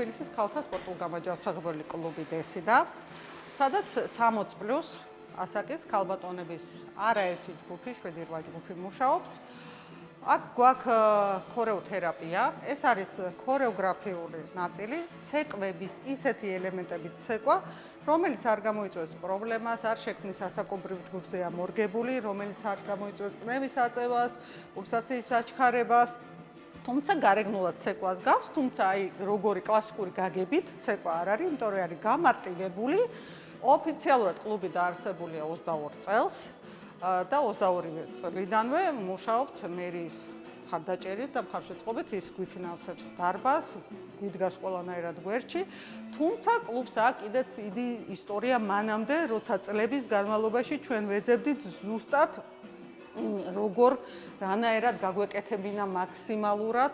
თბილისის ქალთა სპორტულ-გამაჯვავსაღებელი კლუბი დესიდა, სადაც 60+ ასაკის ქალბატონების არაერთი ჯგუფი, 7-8 ჯგუფი მუშაობს. აქ გვაქვს ქორეოთერაპია, ეს არის ქორეოგრაფიული ნაწილი, ცეკვების ისეთი ელემენტებით ცეკვა, რომელიც არ გამოიწვევს პრობლემას, არ შექმნის ასაკობრივ ჯგუფზეა მორგებული, რომელიც არ გამოიწვევს წნევის აწევას, პულსაციის აჩქარებას. თუმცა გარეგნულად ცეკვას გავს, თუმცა აი როგორი კლასიკური გაგებით ცეკვა არ არის, იმიტომ რომ არის გამარტივებული. ოფიციალურად კლუბი დაარსებულია 22 წელს და 22 წლიდანვე მუშაობთ მერიის მხარდაჭერით და მხარშეწყობით, ის გვიფინანსებს დარბაზს, გვიდგას ყველანაირად გვერდში. თუმცა კლუბს აქვს კიდეც დიდი ისტორია მანამდე, როცა წლების განმავლობაში ჩვენ ვეძებდით ზუსტად როგორ რანაირად გაგვეკეთებინა მაქსიმალურად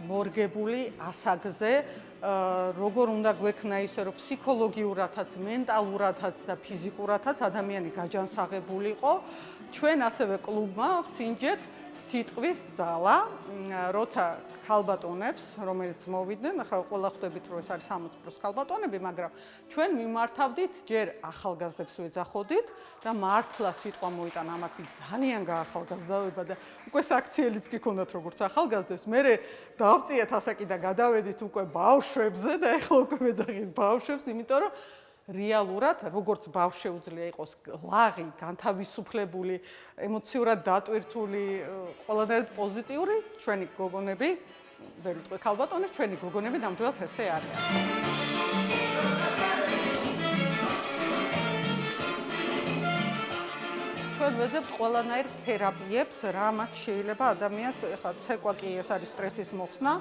მორგებული ასაკზე, როგორ უნდა გვექნა ისე, რომ ფსიქოლოგიურადაც, მენტალურადაც და ფიზიკურადაც ადამიანი გაჯანსაღებულიყო. ჩვენ ასევე კლუბმა ვსინჯეთ სიტყვის ძალა, როცა ქალბატონებს, რომელიც მოვიდნენ, ახლა ყველა ხვდებით, რომ ეს არის 60+ ქალბატონები, მაგრამ ჩვენ მიმართავდით, ჯერ ახალგაზრდებს ვეძახოდით და მართლა სიტყვა მოიტანა ამათი ძალიან გაახალგაზრდავება და უკვე საქციელიც კი ქონდათ როგორც ახალგაზრდებს. მერე დავწიეთ ასაკი და გადავედით უკვე ბავშვებზე და ეხლა უკვე ვეძახით ბავშვებს, იმიტომ რომ რეალურად, როგორც ბავშვს შეუძლია იყოს ლაღი, განთავისუფლებული, ემოციურად დატვირთული, ყველანაირად პოზიტიური, ჩვენი გოგონები, ვერ ვიტყვი ქალბატონებს, ჩვენი გოგონები ნამდვილად ესე არიან. ჩვენ ვეძებთ ყველანაირ თერაპიებს, რა მათ შეიძლება ადამიანს, ეხლა ცეკვა კი ეს არის სტრესის მოხსნა,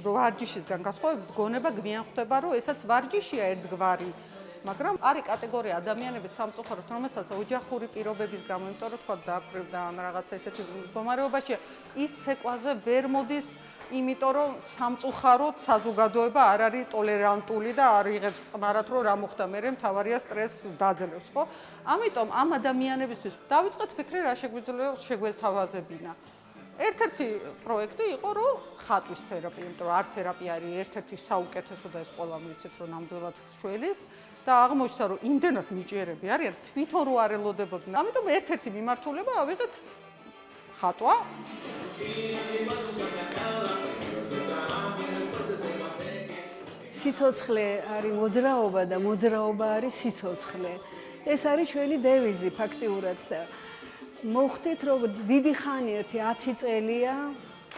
ვარჯიშისგან განსხვავებით, გონება გვიან ხვდება, რომ ესაც ვარჯიშია ერთგვარი. მაგრამ არის კატეგორია ადამიანების სამწუხაროდ, რომელსაც ოჯახური პირობების გამო, იმიტომ რომ თქვა დააკვირდა ან რაღაცა ესეთი მდგომარეობაშია, ის ცეკვაზე ვერ მოდის, იმიტომ რომ სამწუხაროდ საზოგადოება არ არის ტოლერანტული და არ იღებს წყნარად, რომ რა მოხდა, მერე მთავარია სტრესს დაძლევს, ხო? ამიტომ ამ ადამიანებისთვის დავიწყეთ ფიქრი, რა შეგვიძლია შეგვეთავაზებინა. ერთ-ერთი პროექტი იყო, რომ ხატვის თერაპია, იმიტომ რომ არტ თერაპია არის ერთ-ერთი საუკეთესო და ეს ყველამ ვიცით, რომ ნამდვილად შველის და აღმოჩნდა, რომ იმდენად ნიჭიერები არიან, თვითონ რო არ ელოდებოდნენ. ამიტომ ერთ-ერთი მიმართულება ავიღეთ ხატვა. სიცოცხლე არის მოძრაობა და მოძრაობა არის სიცოცხლე. ეს არის ჩვენი დევიზი ფაქტიურად და მოხდით, რომ დიდი ხანი ერთი 10 წელია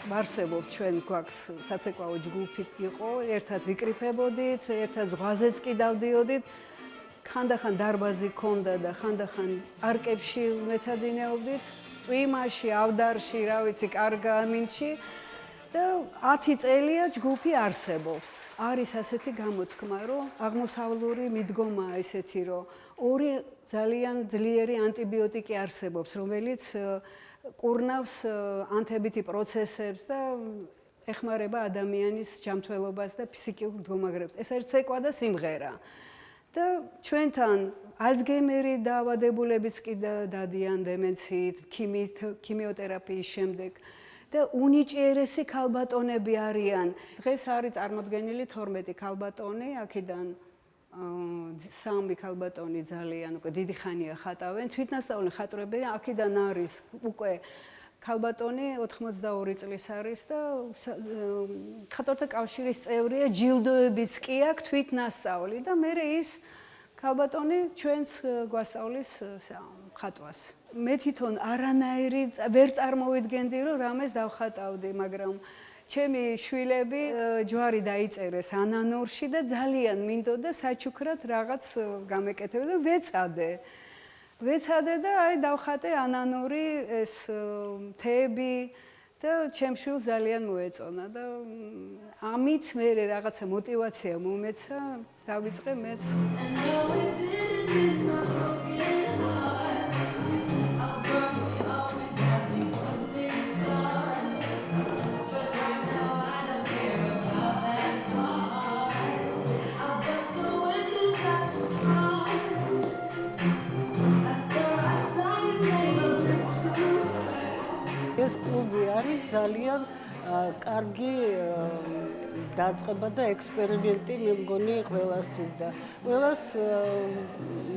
ვარსებობთ, ჩვენ გვაქვს საცეკვაო ჯგუფი იყო, ერთად ვიკრიფებოდით, ერთად ზღვაზეც კი დავდიოდით. ხანდახან დარბაზი ქონდა და ხანდახან პარკებში მეცადინეობდით, წვიმაში, ავდარში, რა ვიცი, კარგამინჩი და 10 წელია ჯგუფი არსებობს. არის ასეთი გამოთქმა, რომ აღმოსავლური მიდგომაა ესეთი, რომ ორი ძალიან ძლიერი ანტიბიოტიკი არსებობს, რომელიც ყურნავს ანთებითი პროცესებს და ეხმარება ადამიანის ჯანმრთელობას და ფსიქიკურ მდგომარეობას. ეს არის ცეკვა და სიმღერა. და ჩვენთან ალცგეიმერი დაავადებულებიც კი დადიან დემენციით, ქიმიოთერაპიის შემდეგ და უნიჭიერესი ქალბატონები არიან. დღეს არის წარმოდგენილი 12 ქალბატონი, აქედან 3 ქალბატონი ძალიან უკვე დიდი ხანია ხატავენ, თვითნასწავლი ხატრები, აქედან არის უკვე ქალბატონი 82 წლის არის და ხატრთა კავშირის წევრია, ჯილდოებიც კი აქვს თვითნასწავლი და მე ის ქალბატონი ჩვენს გვასწავლის ხატვას. მე თვითონ არანაირი ვერ წარმოვიდგენდი, რომ რამეს დავხატავდი, მაგრამ ჩემი შვილები ჯვარი დაიწერეს ანანორში და ძალიან მინდოდა საჩუქრად რაღაც გამეკეთებინა და ვეცადე და აი დავხატე ანანორი ეს თეები და ჩემ შვილს ძალიან მოეწონა და ამით მე რაღაცა мотиваცია მომეცა, დავიწყე მეც. ეს კლუბი არის ძალიან კარგი დაწყება და ექსპერიმენტი მე მგონი ყველასთვის და ყველას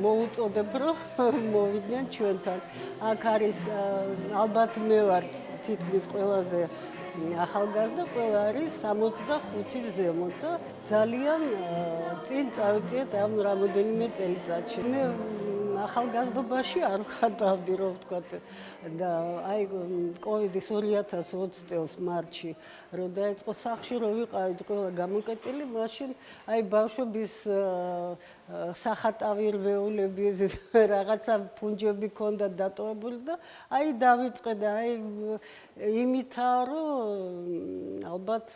მოუწოდებ რომ მოვიდნენ ჩვენთან. აქ არის ალბათ მე ვარ თითქმის ყველაზე ახალგაზრდა, ყველა არის 65-ის ზემოთ და ძალიან წინ წავიდეთ ამ რამოდენიმე წელიწადში. მე ახალგაზრდობაში არ ვხატავდი, რომ ვთქვათ და აი კოვიდის 2020 წელს მარტში რომ დაიწყო სახლში რომ ვიყავით ყველა გამოკეტილი, მაშინ აი ბავშვების სახატავი რვეულები რაღაცა ფუნჯები ქონდა დატოვებული და აი დავიწყე და აი იმითაა რომ ალბათ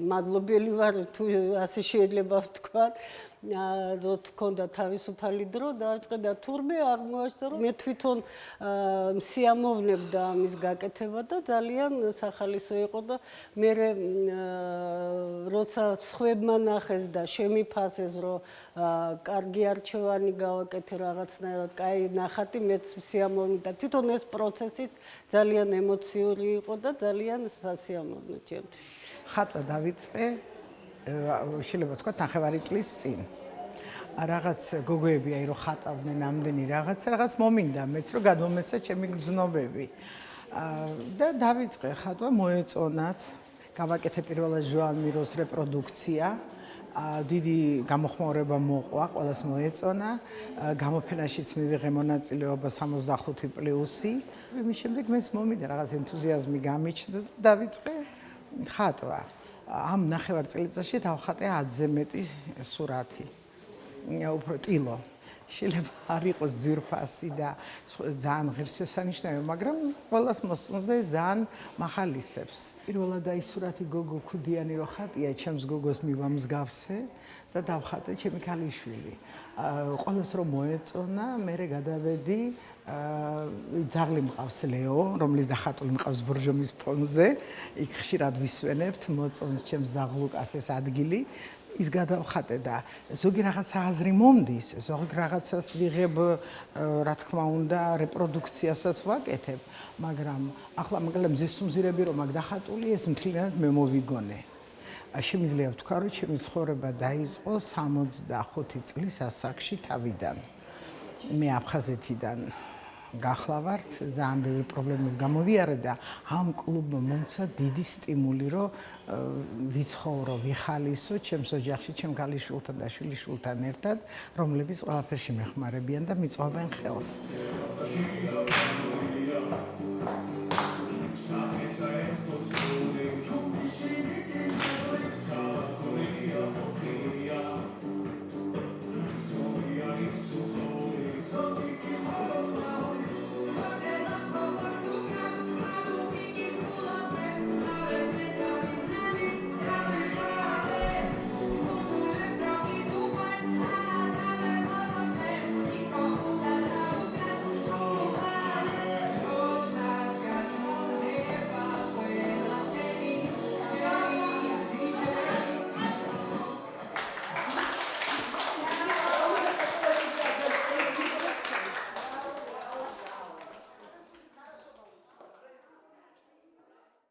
მადლობელი ვარ თუ ასე შეიძლება ვთქვათ რომ თქონდა თავისუფალი დრო დავიწყე და თურმე აღმოაჩნდა რომ მე თვითონ სიამოვნებდა ამის გაკეთება და ძალიან სახალისო იყო და მე როცა სხვებმა ნახეს და შემიფასეს რომ კარგი არჩევანი გავაკეთე რაღაცნაირად, კაი ნახატი მეც სიამოვნებდა. თვითონ ეს პროცესიც ძალიან ემოციური იყო და ძალიან სასიამოვნო ჩემთვის. ხატვა დავიწყე შეიძლება ვთქვათ 9 წლის წინ. რაღაც გოგოები აი რომ ხატავდნენ ამდენი რაღაც მომინდა მეც რომ გადმომეცა ჩემი გრძნობები. და დავიწყე ხატვა მოეწონათ. გავაკეთე პირველად ჟოან მიროს რეპროდუქცია. დიდი გამოხმაურება მოყვა, ყველას მოეწონა. გამოფენაშიც მივიღე მონაწილეობა 65+. იმის შემდეგ მეც მომიდა რაღაც ენთუზიაზმი გამიჩნდა და დავიწყე ხატვა. ამ 9 წელიწადში დავხატე 10-ზე მეტი სურათი. უფრო ტილო. შეიძლება არ იყოს ძვირფასი და ძალიან ღირსშესანიშნავი, მაგრამ ყველას მოსწონს და ძალიან მახალისებს. პირველად აი სურათი გოგო ქუდიანი რო ხატია, ჩემს გოგოს მივამსგავსე და დავხატე ჩემი ქალიშვილი. ყველას რომ მოეწონა, მე გადავედი ძაღლი მყავს ლეო, რომლის დახატული მყავს ბორჟომის ფონზე. იქ ხშირად ვისვენებთ, მოწონს ჩემს ზაღლუკას ეს ადგილი. ის გადავხატე და ზოგი რაღაცა აზრი მომდის, ზოგი რაღაცას ვიღებ, რა თქმა უნდა, რეპროდუქციასაც ვაკეთებ, მაგრამ ახლა მაგალითად მზესუმზირები რომ აქ დახატული, ეს მთლიანად მე მოვიგონე. შემიძლია ვთქვა, რომ ჩემი ცხოვრება დაიწყო 65 წლის ასაკში თავიდან. მე აფხაზეთიდან გახლავართ, ძალიან ბევრი პრობლემები გამოვიარე და ამ კლუბმა მომცა დიდი სტიმული, რომ ვიცხოვრო, ვიხალისო ჩემს ოჯახში, ჩემ ქალიშვილთან და შვილიშვილთან ერთად, რომლებიც ყველაფერში მეხმარებიან და მიწვავენ ხელს.